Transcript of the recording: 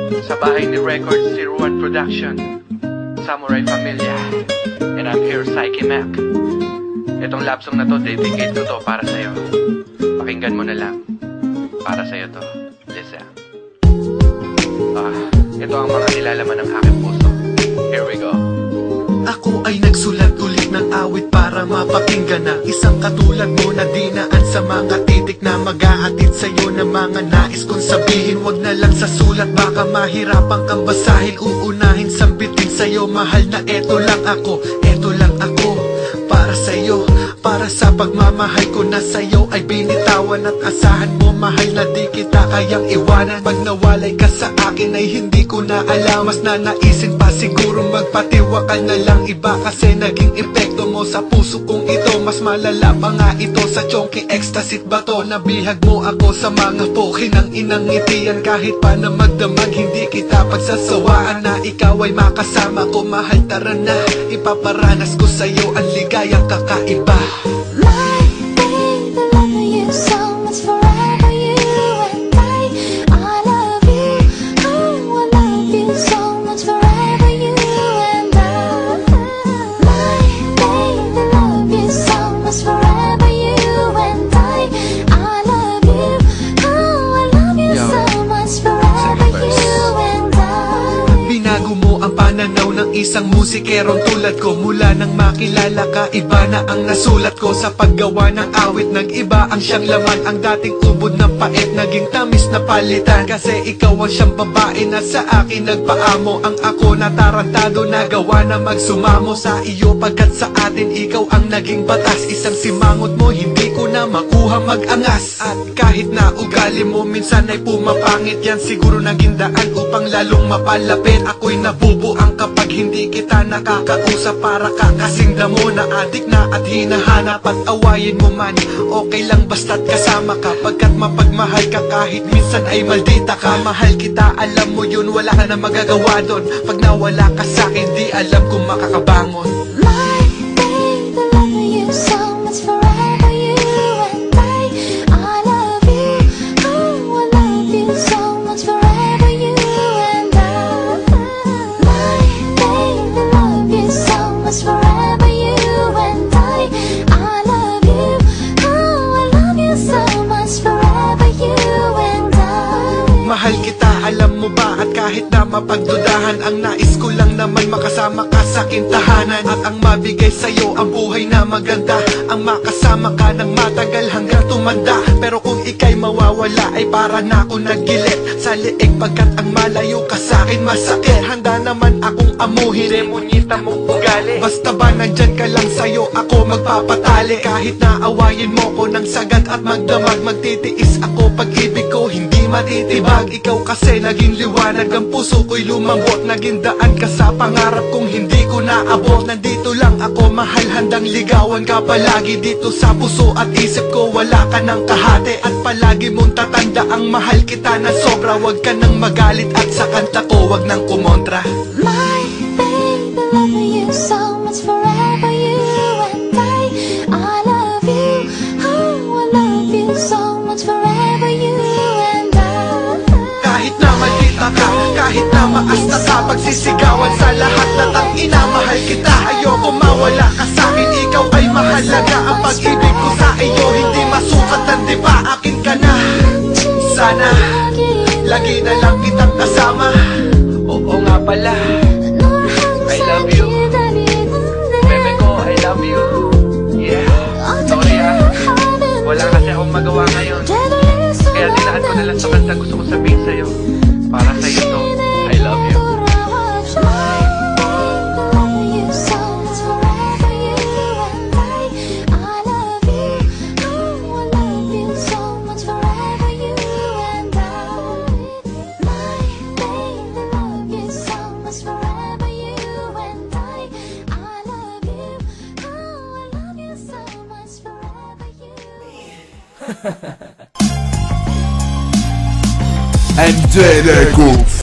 Sa bahay ni Record 01 Production, Samurai Familia, and I'm here, Psyche Mac. Itong love song na to, dedicate ko to para sa'yo. Pakinggan mo na lang. Para sa'yo to. Listen. Ito ang mga nilalaman ng aking puso. Here we go. Ako ay nagsulat ulit ng awit para mapakinggan na isang katulad mo na dinaan sa mga titik na maghahatid sa'yo ng mga nais kong sabihin. Wag na lang sa sulat, baka mahirapan kang basahin. Uunahin sambitin sa'yo, mahal na eto lang ako para sa'yo. Para sa pagmamahal ko na sa'yo ay binitawan at asahan mo, mahal na di kita kayang iwanan. Pag nawalay ka sa akin ay hindi ko na alam. Mas nanaisin pa siguro magpatiwakal na lang iba, kasi naging epekto mo sa puso kong ito. Mas malala pa nga ito sa chonky ecstasy ba to. Nabihag mo ako sa mga poke ng inang ngitian. Kahit pa na magdamag hindi kita pagsasawaan na ikaw ay makasama ko. Mahal, tara na, ipaparanas ko sa'yo ang ligayang kakaiba. My baby, love you so much, forever you and I love you, oh, I love you so much, forever you and I. My baby, love you so much, forever you and I love you, oh, I love you so much, forever you and I. Binago mo ang pananaw ng isang musikerong tulad ko. Mula nang makilala ka, iba na ang nasulat ko. Sa paggawa ng awit, nag-iba ang siyang laman. Ang dating ubod ng pait, naging tamis na palitan. Kasi ikaw ang siyang babae na sa akin nagpaamo. Ang ako na tarantado, nagawa na magsumamo sa iyo. Pagkat sa atin, ikaw ang naging batas. Isang simangot mo, hindi ko na makuha mag-angas. At kahit na ugali mo, minsan ay pumapangit. Yan siguro naging daan upang lalong mapalapit. Ako'y nabubuang kapag hindi kita nakakausap. Para ka kasing damo na adik na at hinahanap. At awayin mo man, okay lang basta't kasama ka. Pagkat mapagmahal ka kahit minsan ay maldita ka. Mahal kita, alam mo yun, wala ka na magagawa doon. Pag nawala ka sa'kin, di alam kung makakabangon. My baby, love you so much, forever you and I love you, oh, I love you so much, forever you and I. My baby, love you so much, forever you and I love you, oh, I love you so much, forever you and I. Mahal kita, alam mo ba? At kahit na mapagdudahan, ang nais ko lang naman makasama ka sa aking tahanan. At ang mabigay sa'yo ang buhay na maganda. Ang makasama ka ng matagal hanggang tumanda. Pero kung ika'y mawawala ay para na ako naggilit sa liig. Pagkat ang malayo ka sa'kin masakit. Handa naman akong amuhin demonita mong ugali. Basta ba nandyan ka lang, sa'yo ako magpapatali. Kahit na awayin mo ko ng sagad at magdamag, magtitiis ako, pag-ibig ko hindi matitibag. Ikaw kasi naging liwanag, ang puso ko'y lumambot. Naging daan ka sa pangarap kung hindi ko naabot. Nandito lang ako, mahal, handang ligawan ka palagi. Dito sa puso at isip ko, wala ka ng kahati. At palagi mong tatanda ang mahal kita na sobra. Wag ka nang magalit at sa kanta ko, wag nang kumontra. My baby, love you so much, forever you and I love you, oh, I love you so much, forever you and I. Kahit na maldita ka, kahit na maasta ka, pagsisigawan sa lahat na tangina, mahal kita. Ayoko mawala ka sa'kin, ikaw ay mahalaga. Ang pag-ibig ko sa iyo hindi masukatan, di ba akin ka na? Sana lagi na lang kitang kasama. Oo nga pala, I love you. Bebe ko, I love you. Yeah, sorry wala kasi akong magawa ngayon. Kaya dinaan ko na lang sa kanta gusto ko sabihin sa'yo. Para sa'yo to, I love you. MJ Records.